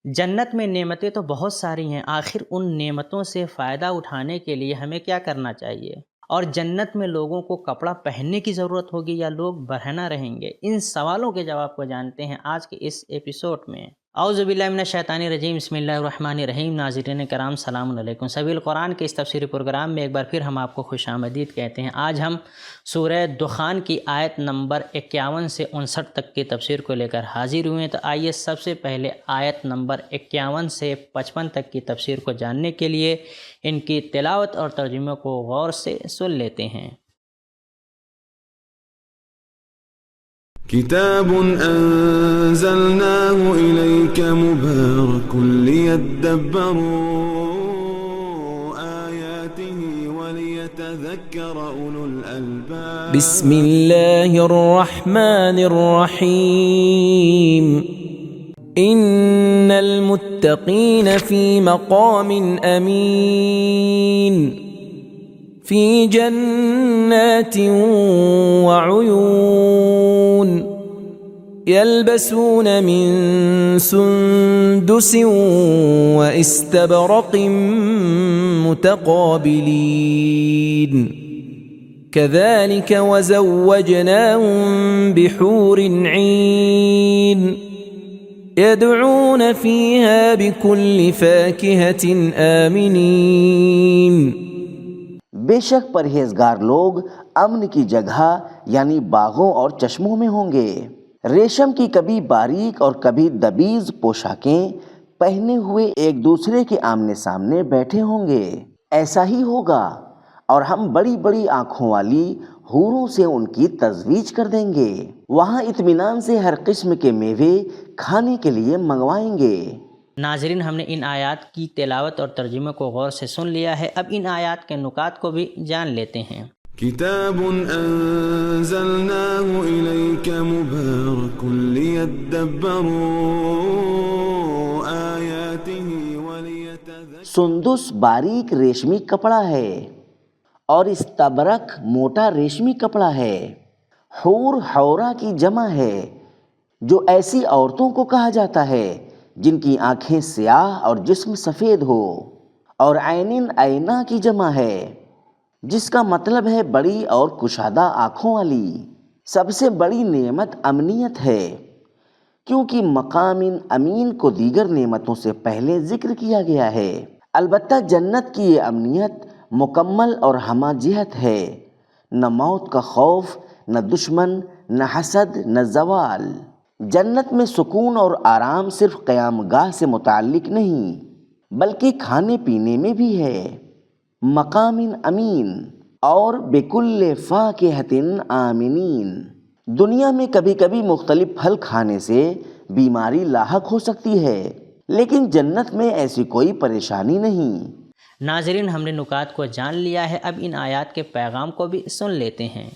جنت میں نعمتیں تو بہت ساری ہیں، آخر ان نعمتوں سے فائدہ اٹھانے کے لیے ہمیں کیا کرنا چاہیے؟ اور جنت میں لوگوں کو کپڑا پہننے کی ضرورت ہوگی یا لوگ برہنہ رہیں گے؟ ان سوالوں کے جواب کو جانتے ہیں آج کے اس ایپیسوڈ میں۔ اعوذ باللہ من الشیطان الرجیم، بسم اللہ الرحمن الرحیم۔ ناظرین کرام سلام علیکم۔ سبیل قرآن کے اس تفسیری پروگرام میں ایک بار پھر ہم آپ کو خوش آمدید کہتے ہیں۔ آج ہم سورہ دخان کی آیت نمبر 51 سے 59 تک کی تفسیر کو لے کر حاضر ہوئے ہیں، تو آئیے سب سے پہلے آیت نمبر 51 سے 55 تک کی تفسیر کو جاننے کے لیے ان کی تلاوت اور ترجمے کو غور سے سن لیتے ہیں۔ كتاب أنزلناه إليك مبارك ليدبروا آياته وليتذكر أولو الألباب بسم الله الرحمن الرحيم إن المتقين في مقام أمين في جنات وعيون يلبسون من سندس واستبرق متقابلين كذلك وزوجناهم بحور عين يدعون فيها بكل فاكهة آمنين۔ بے شک پرہیزگار لوگ امن کی جگہ یعنی باغوں اور چشموں میں ہوں گے، ریشم کی کبھی باریک اور کبھی دبیز پوشاکیں پہنے ہوئے ایک دوسرے کے آمنے سامنے بیٹھے ہوں گے۔ ایسا ہی ہوگا، اور ہم بڑی بڑی آنکھوں والی حوروں سے ان کی تزویج کر دیں گے، وہاں اطمینان سے ہر قسم کے میوے کھانے کے لیے منگوائیں گے۔ ناظرین، ہم نے ان آیات کی تلاوت اور ترجمے کو غور سے سن لیا ہے، اب ان آیات کے نکات کو بھی جان لیتے ہیں۔ كتاب أنزلناه إليك مبارك ليدبروا آياته وليتذكروا۔ سندس باریک ریشمی کپڑا ہے اور استبرق موٹا ریشمی کپڑا ہے۔ حور حورا کی جمع ہے، جو ایسی عورتوں کو کہا جاتا ہے جن کی آنکھیں سیاہ اور جسم سفید ہو، اور عینن عینہ کی جمع ہے، جس کا مطلب ہے بڑی اور کشادہ آنکھوں والی۔ سب سے بڑی نعمت امنیت ہے، کیونکہ مقام امین کو دیگر نعمتوں سے پہلے ذکر کیا گیا ہے۔ البتہ جنت کی یہ امنیت مکمل اور ہمہ جہت ہے، نہ موت کا خوف، نہ دشمن، نہ حسد، نہ زوال۔ جنت میں سکون اور آرام صرف قیام گاہ سے متعلق نہیں بلکہ کھانے پینے میں بھی ہے۔ مقام امین اور بکل فاکہۃ آمنین۔ دنیا میں کبھی کبھی مختلف پھل کھانے سے بیماری لاحق ہو سکتی ہے، لیکن جنت میں ایسی کوئی پریشانی نہیں۔ ناظرین، ہم نے نکات کو جان لیا ہے، اب ان آیات کے پیغام کو بھی سن لیتے ہیں۔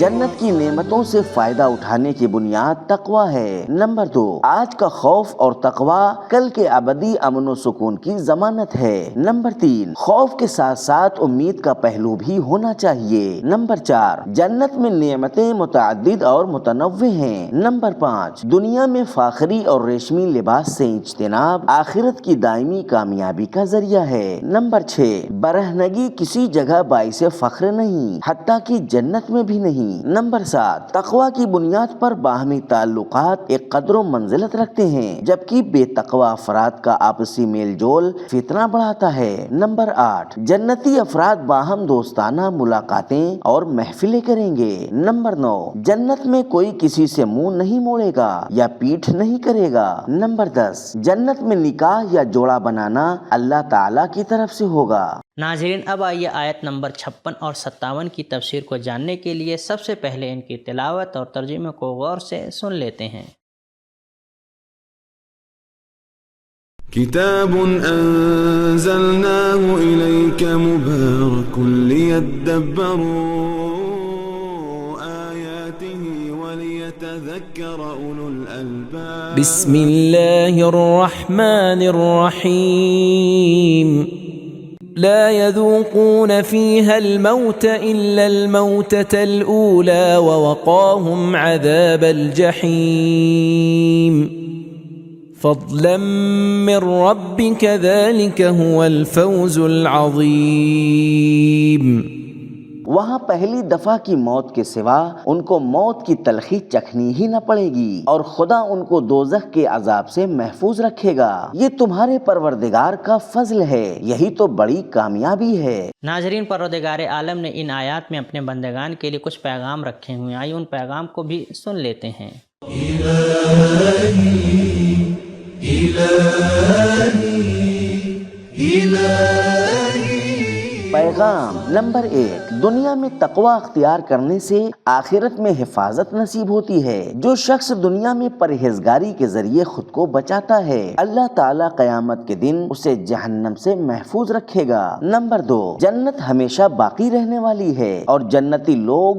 جنت کی نعمتوں سے فائدہ اٹھانے کی بنیاد تقوی ہے۔ نمبر 2، آج کا خوف اور تقوی کل کے ابدی امن و سکون کی ضمانت ہے۔ نمبر 3، خوف کے ساتھ ساتھ امید کا پہلو بھی ہونا چاہیے۔ نمبر 4، جنت میں نعمتیں متعدد اور متنوع ہیں۔ نمبر 5، دنیا میں فاخری اور ریشمی لباس سے اجتناب آخرت کی دائمی کامیابی کا ذریعہ ہے۔ نمبر 6، برہنگی کسی جگہ باعث فخر نہیں، حتیٰ کہ جنت میں بھی نہیں۔ نمبر 7، تقوی کی بنیاد پر باہمی تعلقات ایک قدر و منزلت رکھتے ہیں، جبکہ بے تقوی افراد کا آپسی میل جول فتنہ بڑھاتا ہے۔ نمبر 8، جنتی افراد باہم دوستانہ ملاقاتیں اور محفلیں کریں گے۔ نمبر 9، جنت میں کوئی کسی سے منہ نہیں موڑے گا یا پیٹھ نہیں کرے گا۔ نمبر 10، جنت میں نکاح یا جوڑا بنانا اللہ تعالی کی طرف سے ہوگا۔ ناظرین، اب آئیے آیت نمبر 56 اور 57 کی تفسیر کو جاننے کے لیے سب سے پہلے ان کی تلاوت اور ترجمے کو غور سے سن لیتے ہیں۔ كتاب أنزلناه إليك مبارك ليدبروا آياته وليتذكر أولو الألباب۔ بسم الله الرحمن الرحيم لا يذوقون فيها الموت إلا الموتة الأولى ووقاهم عذاب الجحيم فضلا من ربك ذلك هو الفوز العظيم۔ وہاں پہلی دفعہ کی موت کے سوا ان کو موت کی تلخی چکھنی ہی نہ پڑے گی اور خدا ان کو دوزخ کے عذاب سے محفوظ رکھے گا۔ یہ تمہارے پروردگار کا فضل ہے، یہی تو بڑی کامیابی ہے۔ ناظرین، پروردگار عالم نے ان آیات میں اپنے بندگان کے لیے کچھ پیغام رکھے ہوئے ہیں، آئیے ان پیغام کو بھی سن لیتے ہیں۔ پیغام نمبر 1، دنیا میں تقوی اختیار کرنے سے آخرت میں حفاظت نصیب ہوتی ہے۔ جو شخص دنیا میں پرہیزگاری کے ذریعے خود کو بچاتا ہے، اللہ تعالیٰ قیامت کے دن اسے جہنم سے محفوظ رکھے گا۔ نمبر 2، جنت ہمیشہ باقی رہنے والی ہے اور جنتی لوگ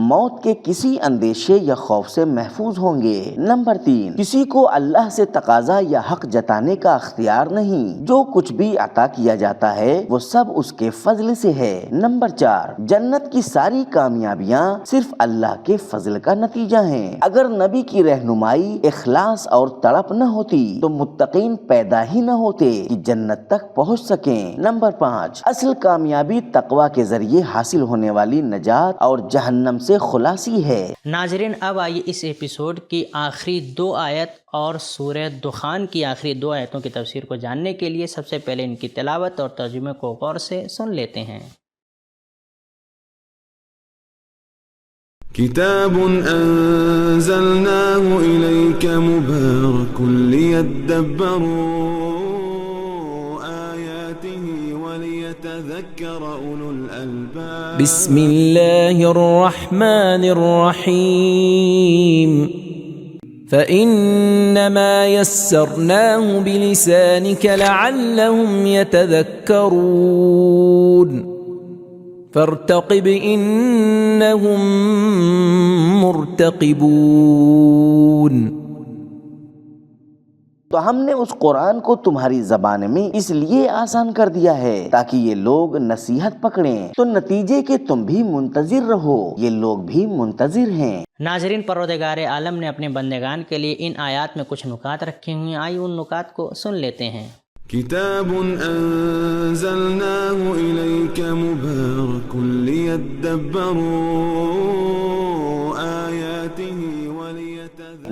موت کے کسی اندیشے یا خوف سے محفوظ ہوں گے۔ نمبر 3، کسی کو اللہ سے تقاضا یا حق جتانے کا اختیار نہیں، جو کچھ بھی عطا کیا جاتا ہے وہ سب اس کے فضل سے ہے۔ نمبر 4، جنت کی ساری کامیابیاں صرف اللہ کے فضل کا نتیجہ ہیں۔ اگر نبی کی رہنمائی، اخلاص اور تڑپ نہ ہوتی تو متقین پیدا ہی نہ ہوتے کہ جنت تک پہنچ سکیں۔ نمبر 5، اصل کامیابی تقوی کے ذریعے حاصل ہونے والی نجات اور جہنم سے خلاصی ہے۔ ناظرین، اب آئیے اس ایپیسوڈ کی آخری 2 آیت اور سورہ دخان کی آخری 2 آیتوں کی تفسیر کو جاننے کے لیے سب سے پہلے ان کی تلاوت اور ترجمے کو غور سے سن لیتے ہیں۔ كتاب أنزلناه إليك مبارك ليدبروا آياته وليتذكر أولو الألباب۔ بسم الله الرحمن الرحيم فإنما يسرناه بلسانك لعلهم يتذكرون فارتقب إنهم مرتقبون۔ تو ہم نے اس قرآن کو تمہاری زبان میں اس لیے آسان کر دیا ہے تاکہ یہ لوگ نصیحت پکڑیں، تو نتیجے کے تم بھی منتظر رہو، یہ لوگ بھی منتظر ہیں۔ ناظرین، پروردگار عالم نے اپنے بندگان کے لیے ان آیات میں کچھ نکات رکھے ہوئے ہیں، آئیے ان نکات کو سن لیتے ہیں۔ كتاب أنزلناه إليك مبارك ليدبروا آياته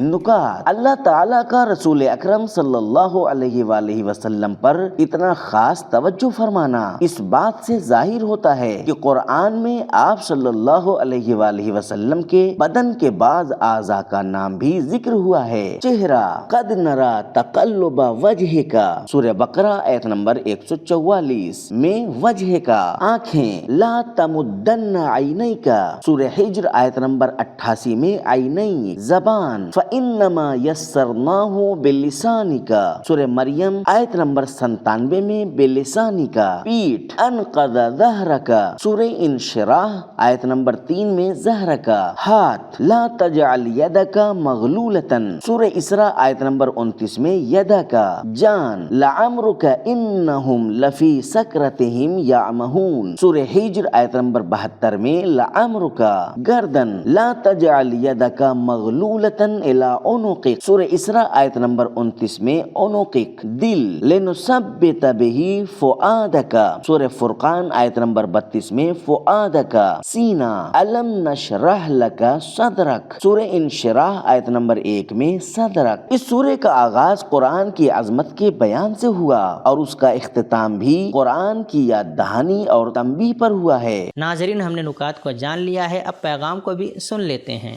نکات، اللہ تعالیٰ کا رسول اکرم صلی اللہ علیہ وآلہ وسلم پر اتنا خاص توجہ فرمانا اس بات سے ظاہر ہوتا ہے کہ قرآن میں آپ صلی اللہ علیہ وآلہ وسلم کے بدن کے بعض اعضاء کا نام بھی ذکر ہوا ہے۔ چہرہ، قد نرا تقلب وجہ کا، سورہ بقرہ آیت نمبر 144 میں وجہ کا، آنکھیں، لا تمدن عینیک، سورہ حجر آیت نمبر 88 میں عینی، زبان، فإنما یسرناہ بلسانک، سورہ مریم آیت نمبر 97 میں بلسانک، پیٹھ، انقض ظہرک، سورہ انشراح آیت نمبر 3 میں ظہرک، ہاتھ، لا تجعل یدک مغلولتا، سورہ اسراء آیت نمبر 29 میں یدک، جان، لعمرک انہم لفی سکرتہم یعمہون، سورہ حجر آیت نمبر 72 میں لعمرک، گردن، لا تجعل یدک مغلولتا الی عنقک، سورہ اسراء آیت نمبر 29 میں عنقک، دل، لنثبت بہ فؤادک، سورہ فرقان آیت نمبر 32 میں فؤادک، سینہ، الم نشرح لک صدرک، سورہ انشراح آیت نمبر 1 میں صدرک۔ اس سورہ کا آغاز قرآن کی عظمت کے بیان سے ہوا اور اس کا اختتام بھی قرآن کی یاد دہانی اور تنبیہ پر ہوا ہے۔ ناظرین، ہم نے نکات کو جان لیا ہے، اب پیغام کو بھی سن لیتے ہیں۔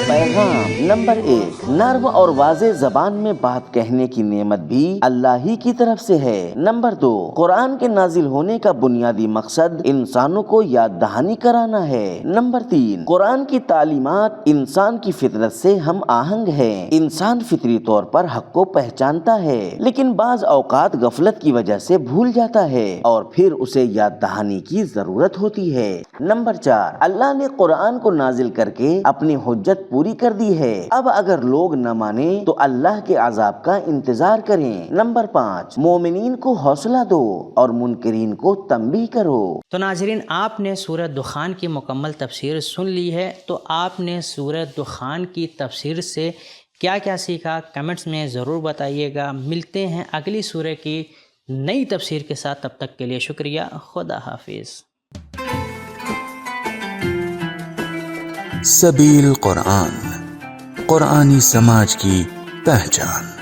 پیغام نمبر 1، نرم اور واضح زبان میں بات کہنے کی نعمت بھی اللہ ہی کی طرف سے ہے۔ نمبر 2، قرآن کے نازل ہونے کا بنیادی مقصد انسانوں کو یاد دہانی کرانا ہے۔ نمبر 3، قرآن کی تعلیمات انسان کی فطرت سے ہم آہنگ ہیں۔ انسان فطری طور پر حق کو پہچانتا ہے لیکن بعض اوقات غفلت کی وجہ سے بھول جاتا ہے اور پھر اسے یاد دہانی کی ضرورت ہوتی ہے۔ نمبر 4، اللہ نے قرآن کو نازل کر کے اپنی حجت پوری کر دی ہے اب اگر لوگ نہ مانے تو اللہ کے عذاب کا انتظار کریں۔ نمبر 5، مومنین کو حوصلہ دو اور منکرین کو تنبیہ کرو۔ تو ناظرین، آپ نے سورہ دخان کی مکمل تفسیر سن لی ہے، تو آپ نے سورہ دخان کی تفسیر سے کیا کیا سیکھا کمنٹس میں ضرور بتائیے گا۔ ملتے ہیں اگلی سورہ کی نئی تفسیر کے ساتھ، تب تک کے لیے شکریہ، خدا حافظ۔ سبیل قرآن، قرآنی سماج کی پہچان۔